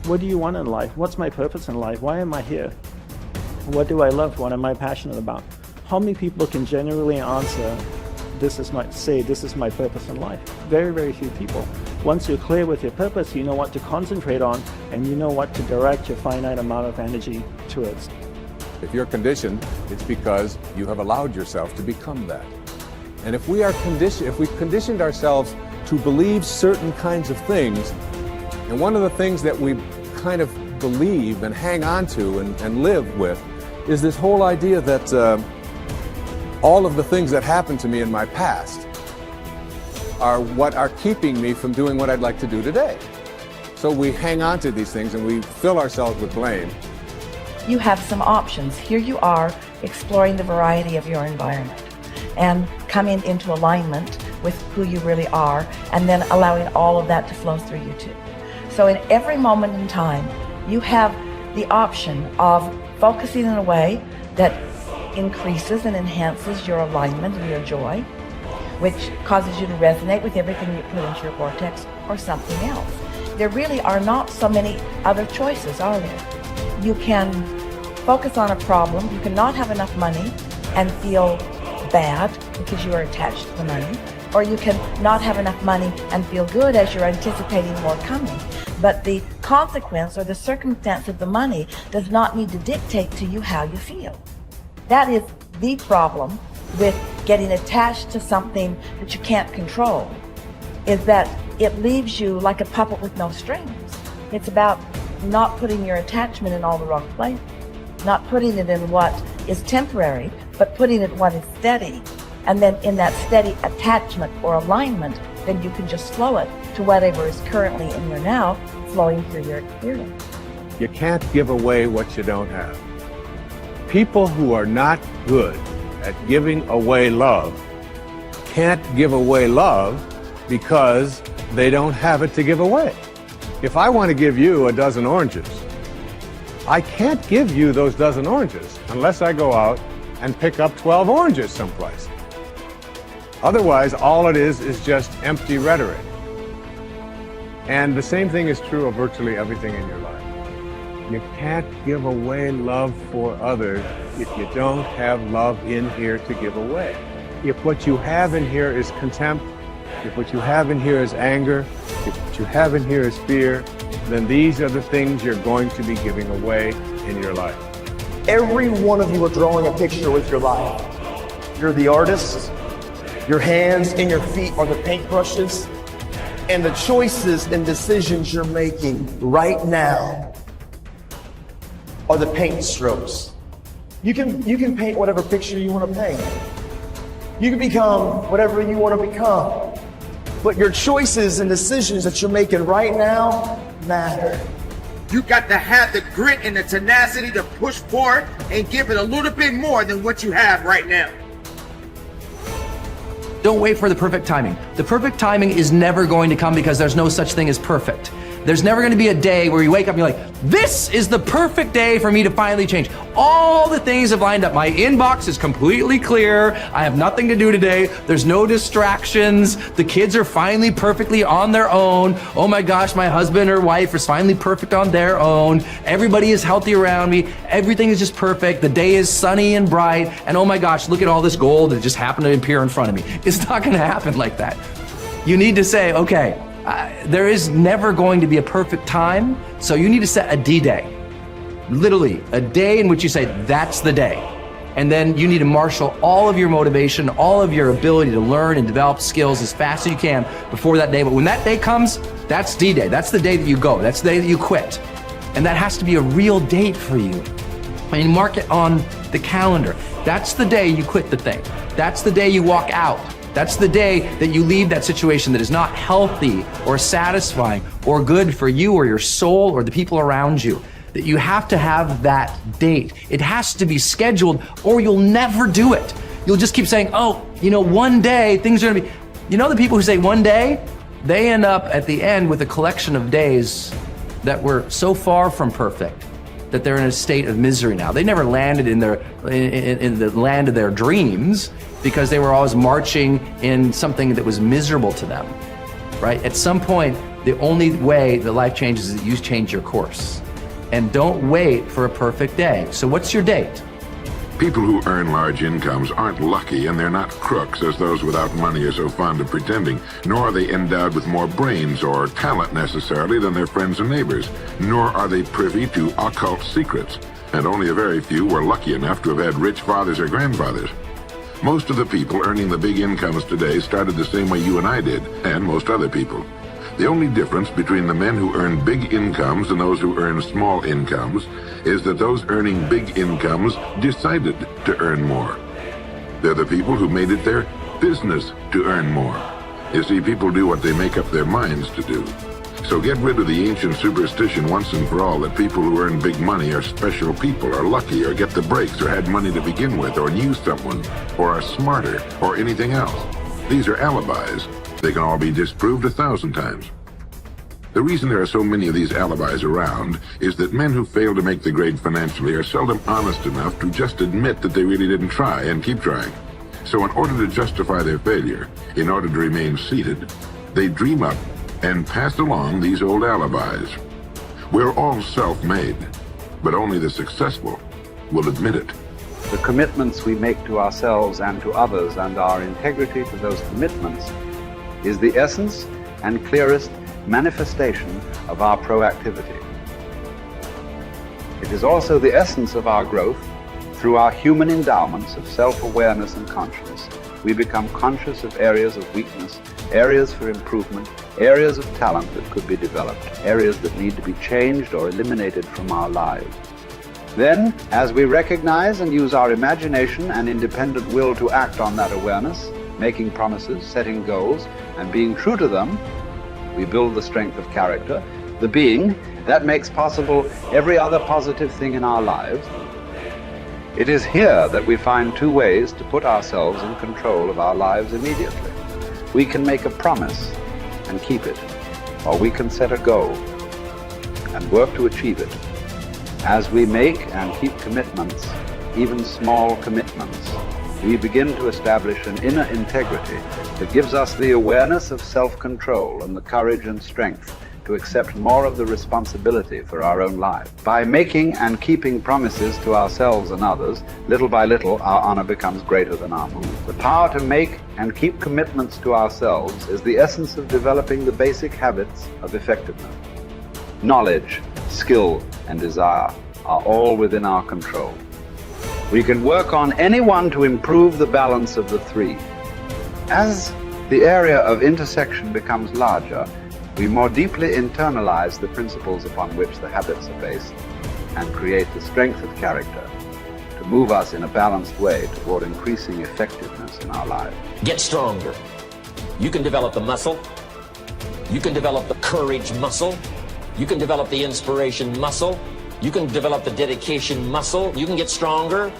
What do you want in life? What's my purpose in life? Why am I here? What do I love? What am I passionate about? How many people can genuinely answer, this is my purpose in life? Very, very few people. Once you're clear with your purpose, you know what to concentrate on, and you know what to direct your finite amount of energy towards. If you're conditioned, it's because you have allowed yourself to become that. And if we've conditioned ourselves to believe certain kinds of things, and one of the things that we kind of believe and hang on to and live with is this whole idea that all of the things that happened to me in my past are what are keeping me from doing what I'd like to do today. So we hang on to these things and we fill ourselves with blame. You have some options. Here you are exploring the variety of your environment and coming into alignment with who you really are, and then allowing all of that to flow through you too. So in every moment in time, you have the option of focusing in a way that increases and enhances your alignment and your joy, which causes you to resonate with everything you put into your vortex, or something else. There really are not so many other choices, are there? You can focus on a problem. You cannot have enough money and feel bad because you are attached to the money, or you can not have enough money and feel good as you're anticipating more coming. But the consequence or the circumstance of the money does not need to dictate to you how you feel. That is the problem with getting attached to something that you can't control, is that it leaves you like a puppet with no strings. It's about not putting your attachment in all the wrong places, not putting it in what is temporary, but putting it in what is steady. And then in that steady attachment or alignment, then you can just flow it to whatever is currently in your now, flowing through your experience. You can't give away what you don't have. People who are not good at giving away love can't give away love because they don't have it to give away. If I want to give you a dozen oranges, I can't give you those dozen oranges unless I go out and pick up 12 oranges someplace. Otherwise, all it is just empty rhetoric. And the same thing is true of virtually everything in your life. You can't give away love for others if you don't have love in here to give away. If what you have in here is contempt, if what you have in here is anger, if what you have in here is fear, then these are the things you're going to be giving away in your life. Every one of you are drawing a picture with your life. You're the artist. Your hands and your feet are the paintbrushes. And the choices and decisions you're making right now are the paint strokes. You can paint whatever picture you want to paint. You can become whatever you want to become. But your choices and decisions that you're making right now matter. You got to have the grit and the tenacity to push forward and give it a little bit more than what you have right now. Don't wait for the perfect timing. The perfect timing is never going to come because there's no such thing as perfect. There's never going to be a day where you wake up and you're like, this is the perfect day for me to finally change. All the things have lined up. My inbox is completely clear. I have nothing to do today. There's no distractions. The kids are finally perfectly on their own. Oh my gosh, my husband or wife is finally perfect on their own. Everybody is healthy around me. Everything is just perfect. The day is sunny and bright. And oh my gosh, look at all this gold that just happened to appear in front of me. It's not going to happen like that. You need to say, okay, there is never going to be a perfect time, so you need to set a D-Day. Literally, a day in which you say, that's the day. And then you need to marshal all of your motivation, all of your ability to learn and develop skills as fast as you can before that day. But when that day comes, that's D-Day. That's the day that you go. That's the day that you quit. And that has to be a real date for you. I mean, mark it on the calendar. That's the day you quit the thing. That's the day you walk out. That's the day that you leave that situation that is not healthy or satisfying or good for you or your soul or the people around you. That you have to have that date. It has to be scheduled or you'll never do it. You'll just keep saying, oh, you know, one day things are gonna be, you know, the people who say one day, they end up at the end with a collection of days that were so far from perfect that they're in a state of misery now. They never landed in the land of their dreams because they were always marching in something that was miserable to them, right? At some point, The only way that life changes is that you change your course. And don't wait for a perfect day. So what's your date? People who earn large incomes aren't lucky, and they're not crooks as those without money are so fond of pretending, nor are they endowed with more brains or talent necessarily than their friends and neighbors, nor are they privy to occult secrets, and only a very few were lucky enough to have had rich fathers or grandfathers. Most of the people earning the big incomes today started the same way you and I did, and most other people. The only difference between the men who earn big incomes and those who earn small incomes is that those earning big incomes decided to earn more. They're the people who made it their business to earn more. You see, people do what they make up their minds to do. So get rid of the ancient superstition once and for all that people who earn big money are special people, are lucky, or get the breaks, or had money to begin with, or knew someone, or are smarter, or anything else. These are alibis. They can all be disproved 1,000 times. The reason there are so many of these alibis around is that men who fail to make the grade financially are seldom honest enough to just admit that they really didn't try and keep trying. So in order to justify their failure, in order to remain seated, they dream up and pass along these old alibis. We're all self-made, but only the successful will admit it. The commitments we make to ourselves and to others, and our integrity to those commitments, is the essence and clearest manifestation of our proactivity. It is also the essence of our growth. Through our human endowments of self-awareness and conscience, we become conscious of areas of weakness, areas for improvement, areas of talent that could be developed, areas that need to be changed or eliminated from our lives. Then, as we recognize and use our imagination and independent will to act on that awareness, making promises, setting goals, and being true to them, we build the strength of character, the being that makes possible every other positive thing in our lives. It is here that we find two ways to put ourselves in control of our lives immediately. We can make a promise and keep it, or we can set a goal and work to achieve it. As we make and keep commitments, even small commitments, we begin to establish an inner integrity that gives us the awareness of self-control and the courage and strength to accept more of the responsibility for our own life. By making and keeping promises to ourselves and others, little by little, our honor becomes greater than our move. The power to make and keep commitments to ourselves is the essence of developing the basic habits of effectiveness. Knowledge, skill, and desire are all within our control. We can work on any one to improve the balance of the three. As the area of intersection becomes larger, we more deeply internalize the principles upon which the habits are based and create the strength of character to move us in a balanced way toward increasing effectiveness in our lives. Get stronger. You can develop the muscle. You can develop the courage muscle. You can develop the inspiration muscle. You can develop the dedication muscle. You can get stronger.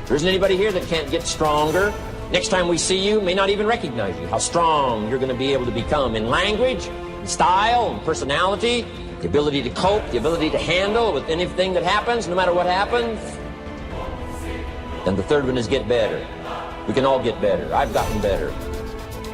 There isn't anybody here that can't get stronger. Next time we see you, may not even recognize you. How strong you're going to be able to become in language, in style, and personality, the ability to cope, the ability to handle with anything that happens, no matter what happens. And the third one is get better. We can all get better. I've gotten better.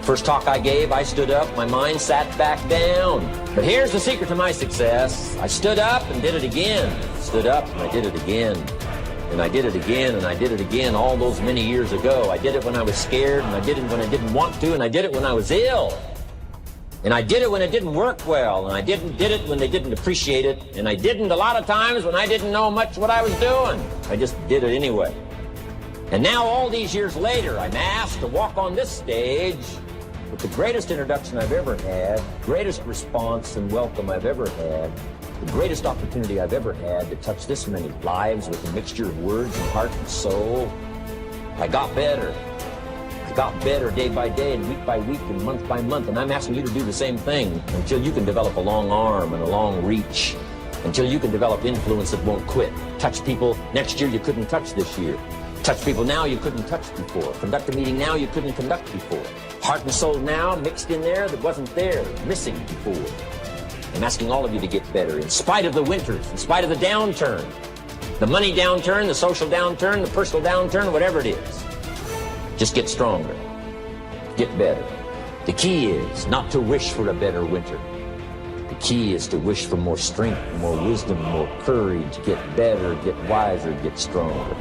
First talk I gave, I stood up, my mind sat back down. But here's the secret to my success. I stood up and did it again. Stood up and I did it again. And I did it again, and I did it again all those many years ago. I did it when I was scared, and I did it when I didn't want to, and I did it when I was ill. And I did it when it didn't work well, and I did it when they didn't appreciate it, and I didn't a lot of times when I didn't know much what I was doing. I just did it anyway. And now all these years later, I'm asked to walk on this stage with the greatest introduction I've ever had, greatest response and welcome I've ever had, the greatest opportunity I've ever had to touch this many lives with a mixture of words and heart and soul. I got better. I got better day by day and week by week and month by month, and I'm asking you to do the same thing until you can develop a long arm and a long reach, until you can develop influence that won't quit. Touch people next year you couldn't touch this year. Touch people now you couldn't touch before. Conduct a meeting now you couldn't conduct before. Heart and soul now mixed in there that wasn't there, missing before. I'm asking all of you to get better in spite of the winters, in spite of the downturn, the money downturn, the social downturn, the personal downturn, whatever it is. Just get stronger. Get better. The key is not to wish for a better winter, key is to wish for more strength, more wisdom, more courage, get better, get wiser, get stronger.